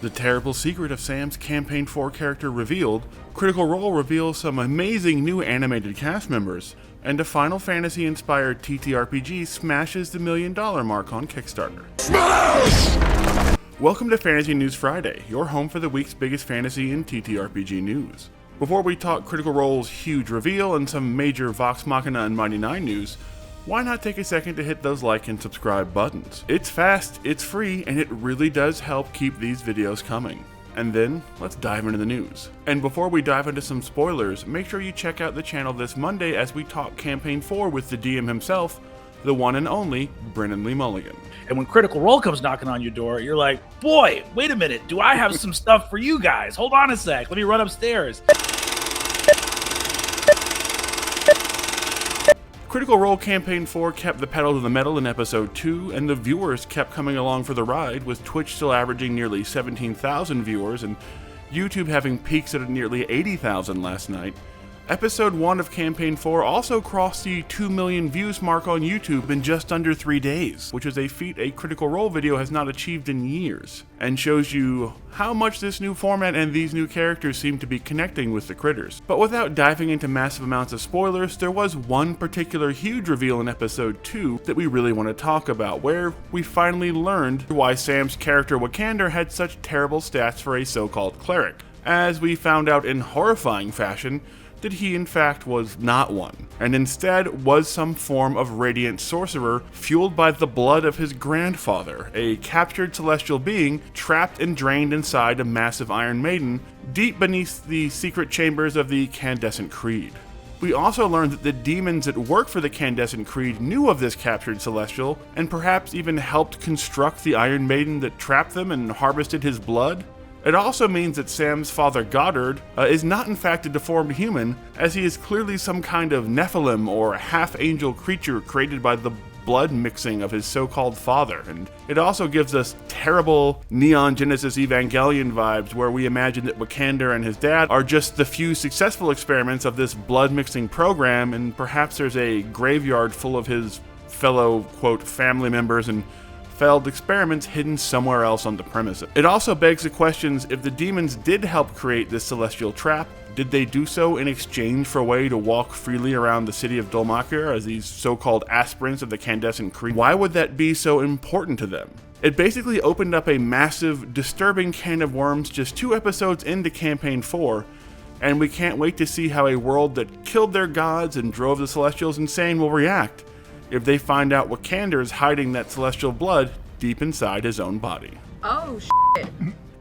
The terrible secret of Sam's Campaign 4 character revealed, Critical Role reveals some amazing new animated cast members, and a Final Fantasy-inspired TTRPG smashes the $1 million mark on Kickstarter. Smash! Welcome to Fantasy News Friday, your home for the week's biggest fantasy and TTRPG news. Before we talk Critical Role's huge reveal and some major Vox Machina and Mighty Nein news, why not take a second to hit those like and subscribe buttons? It's fast, it's free, and it really does help keep these videos coming. And then, let's dive into the news. And before we dive into some spoilers, make sure you check out the channel this Monday as we talk Campaign 4 with the DM himself, the one and only Brennan Lee Mulligan. And when Critical Role comes knocking on your door, you're like, boy, wait a minute, do I have some stuff for you guys? Hold on a sec, let me run upstairs. Critical Role Campaign 4 kept the pedal to the metal in Episode 2, and the viewers kept coming along for the ride, with Twitch still averaging nearly 17,000 viewers and YouTube having peaks at nearly 80,000 last night. Episode 1 of Campaign 4 also crossed the 2 million views mark on YouTube in just under 3 days, which is a feat a Critical Role video has not achieved in years, and shows you how much this new format and these new characters seem to be connecting with the critters. But without diving into massive amounts of spoilers, there was one particular huge reveal in Episode 2 that we really want to talk about, where we finally learned why Sam's character Wakander had such terrible stats for a so-called cleric, as we found out in horrifying fashion that he in fact was not one, and instead was some form of radiant sorcerer fueled by the blood of his grandfather, a captured celestial being trapped and drained inside a massive Iron Maiden deep beneath the secret chambers of the Candescent Creed. We also learned that the demons that work for the Candescent Creed knew of this captured celestial, and perhaps even helped construct the Iron Maiden that trapped them and harvested his blood. It also means that Sam's father Goddard is not in fact a deformed human, as he is clearly some kind of Nephilim or half-angel creature created by the blood mixing of his so-called father. And it also gives us terrible Neon Genesis Evangelion vibes, where we imagine that Wakander and his dad are just the few successful experiments of this blood mixing program, and perhaps there's a graveyard full of his fellow, quote, family members and failed experiments hidden somewhere else on the premises. It also begs the questions: if the demons did help create this celestial trap, did they do so in exchange for a way to walk freely around the city of Dulmakir as these so-called aspirants of the Candescent Creed? Why would that be so important to them? It basically opened up a massive, disturbing can of worms just 2 episodes into Campaign 4, and we can't wait to see how a world that killed their gods and drove the Celestials insane will react if they find out Wakander is hiding that celestial blood deep inside his own body. Oh, shit.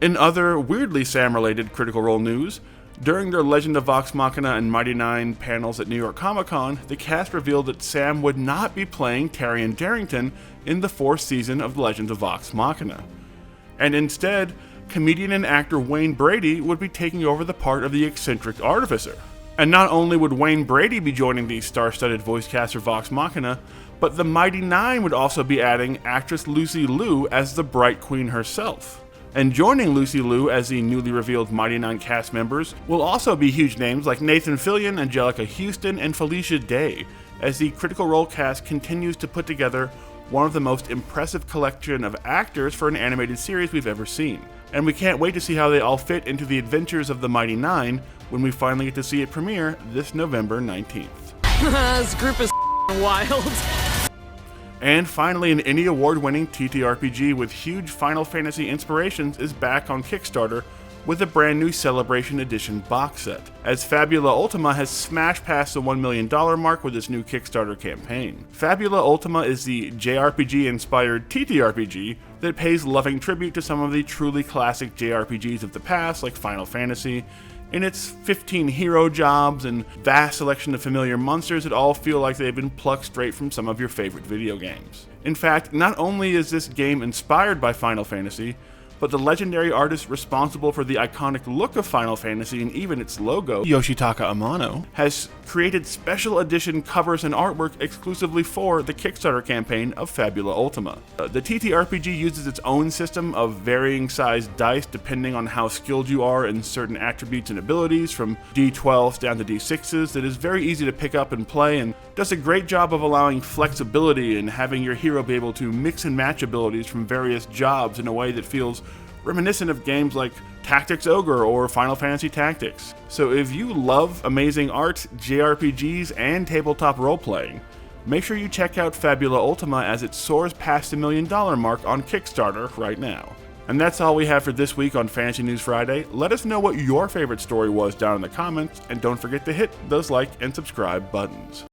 In other weirdly Sam-related Critical Role news, during their Legend of Vox Machina and Mighty Nein panels at New York Comic Con, the cast revealed that Sam would not be playing Taryon Darrington in the 4th season of The Legend of Vox Machina. And instead, comedian and actor Wayne Brady would be taking over the part of the eccentric artificer. And not only would Wayne Brady be joining the star-studded voice cast for Vox Machina, but the Mighty Nein would also be adding actress Lucy Liu as the Bright Queen herself. And joining Lucy Liu as the newly revealed Mighty Nein cast members will also be huge names like Nathan Fillion, Angelica Houston, and Felicia Day, as the Critical Role cast continues to put together one of the most impressive collection of actors for an animated series we've ever seen. And we can't wait to see how they all fit into the adventures of the Mighty Nein when we finally get to see it premiere this November 19th. This group is wild. And finally, an Indie Award-winning TTRPG with huge Final Fantasy inspirations is back on Kickstarter with a brand new Celebration Edition box set, as Fabula Ultima has smashed past the $1 million mark with its new Kickstarter campaign. Fabula Ultima is the JRPG-inspired TTRPG that pays loving tribute to some of the truly classic JRPGs of the past, like Final Fantasy, in its 15 hero jobs and vast selection of familiar monsters that all feel like they've been plucked straight from some of your favorite video games. In fact, not only is this game inspired by Final Fantasy, but the legendary artist responsible for the iconic look of Final Fantasy and even its logo, Yoshitaka Amano, has created special edition covers and artwork exclusively for the Kickstarter campaign of Fabula Ultima. The TTRPG uses its own system of varying sized dice depending on how skilled you are in certain attributes and abilities, from D12s down to D6s, that is very easy to pick up and play, and does a great job of allowing flexibility and having your hero be able to mix and match abilities from various jobs in a way that feels reminiscent of games like Tactics Ogre or Final Fantasy Tactics. So if you love amazing art, JRPGs, and tabletop role-playing, make sure you check out Fabula Ultima as it soars past the $1 million mark on Kickstarter right now. And that's all we have for this week on Fantasy News Friday. Let us know what your favorite story was down in the comments, and don't forget to hit those like and subscribe buttons.